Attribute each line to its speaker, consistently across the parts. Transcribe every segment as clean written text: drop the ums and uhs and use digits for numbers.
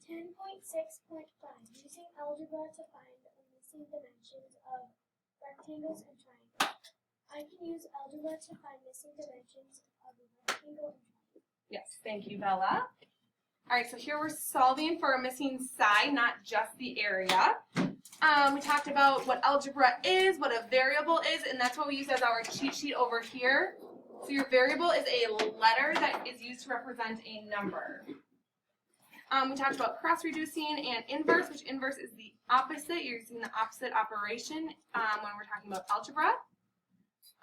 Speaker 1: 10.6.5. Using algebra to find the missing dimensions of rectangles and triangles. I can use algebra to find missing dimensions of a rectangle and triangle.
Speaker 2: Yes, thank you, Bella. All right, so here we're solving for a missing side, not just the area. We talked about what algebra is, what a variable is, and that's what we use as our cheat sheet over here. So your variable is a letter that is used to represent a number. We talked about cross-reducing and inverse, which inverse is the opposite. You're using the opposite operation when we're talking about algebra.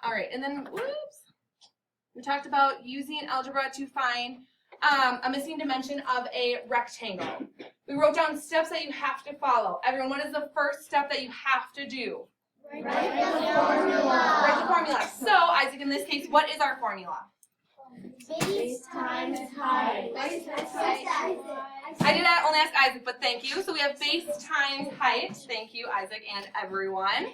Speaker 2: All right, and then, we talked about using algebra to find a missing dimension of a rectangle. We wrote down steps that you have to follow. Everyone, what is the first step that you have to do?
Speaker 1: Write the formula.
Speaker 2: Write the formula. So, Isaac, in this case, what is our formula?
Speaker 1: Base times height.
Speaker 2: I did not only ask Isaac, but thank you. So we have base times height. Thank you, Isaac and everyone.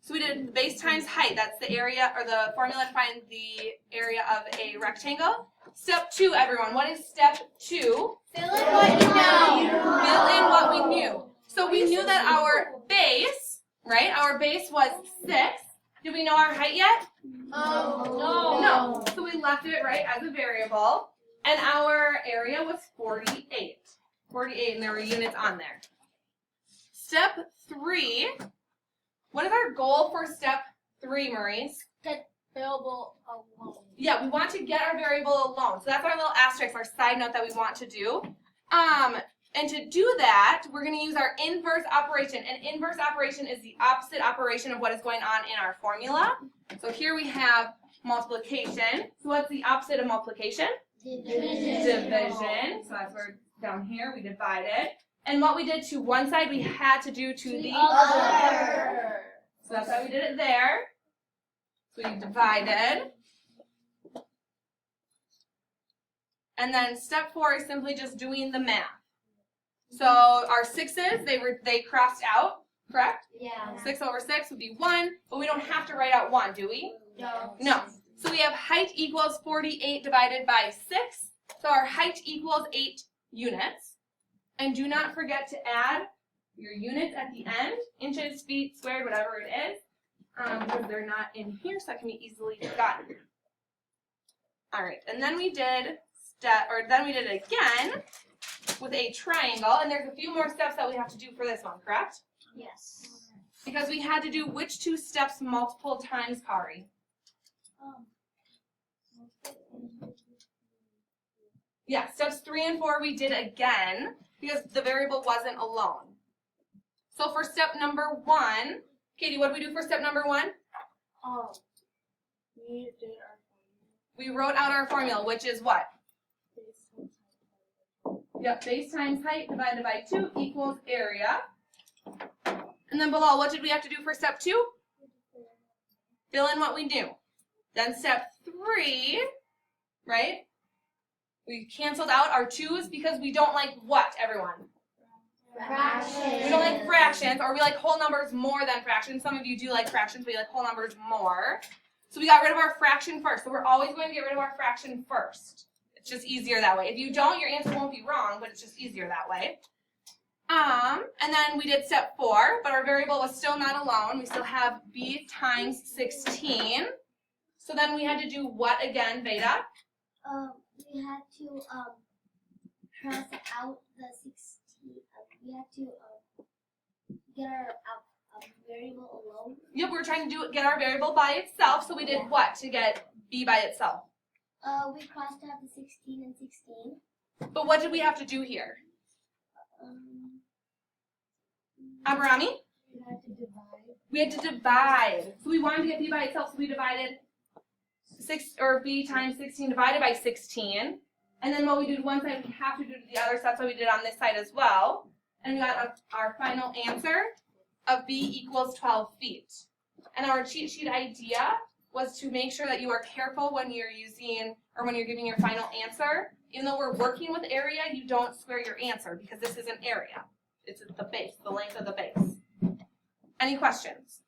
Speaker 2: So we did the base times height. That's the area, or the formula to find the area of a rectangle. Step 2, everyone. What is step 2?
Speaker 1: Fill in what you know.
Speaker 2: Fill in what we knew. So we knew that our base, right? Our base was 6. Did we know our height yet? No. So we left it, right, as a variable. And our area was 48. 48, and there were units on there. Step 3. What is our goal for step 3, Maurice?
Speaker 1: Get variable alone.
Speaker 2: Yeah, we want to get our variable alone. So that's our little asterisk, our side note that we want to do. And to do that, we're going to use our inverse operation. And inverse operation is the opposite operation of what is going on in our formula. So here we have multiplication. So what's the opposite of multiplication? Division. So that's where down here we divided. And what we did to one side, we had to do to the other. So that's why we did it there. So we divided. And then step 4 is simply just doing the math. So our 6's, they crossed out, correct?
Speaker 1: Yeah.
Speaker 2: 6 over 6 would be 1, but we don't have to write out 1, do we? No. So we have height equals 48 divided by 6. So our height equals 8 units. And do not forget to add your units at the end, inches, feet, squared, whatever it is, because they're not in here, so that can be easily forgotten. All right, and then we did it again with a triangle, and there's a few more steps that we have to do for this one, correct?
Speaker 1: Yes.
Speaker 2: Because we had to do which 2 steps multiple times, Kari? Yeah, steps 3 and 4 we did again because the variable wasn't alone. So for step number 1, Katie, what did we do for step number 1? We wrote out our formula, which is what? Yep, base times height divided by 2 equals area. And then below, what did we have to do for step 2? Fill in what we knew. Then step 3, right? We canceled out our 2's because we don't like what, everyone?
Speaker 1: Fractions.
Speaker 2: We don't like fractions, or we like whole numbers more than fractions. Some of you do like fractions, but you like whole numbers more. So we got rid of our fraction first. So we're always going to get rid of our fraction first. It's just easier that way. If you don't, your answer won't be wrong, but it's just easier that way. And then we did step 4, but our variable was still not alone. We still have b times 16. So then we had to do what again, Veda?
Speaker 1: We had to cross out the 16. We had to get our variable alone.
Speaker 2: Yep, we were trying to get our variable by itself. So we did what to get b by itself?
Speaker 1: We crossed out the 16 and 16.
Speaker 2: But what did we have to do here? Abrami?
Speaker 1: We had to divide.
Speaker 2: We had to divide. So we wanted to get b by itself, so we divided b times 16 divided by 16. And then what we do to one side, we have to do to the other, so that's what we did on this side as well. And we got our final answer of b equals 12 feet. And our cheat sheet idea was to make sure that you are careful when you're using, or when you're giving your final answer. Even though we're working with area, you don't square your answer, because this is an area. It's the base, the length of the base. Any questions?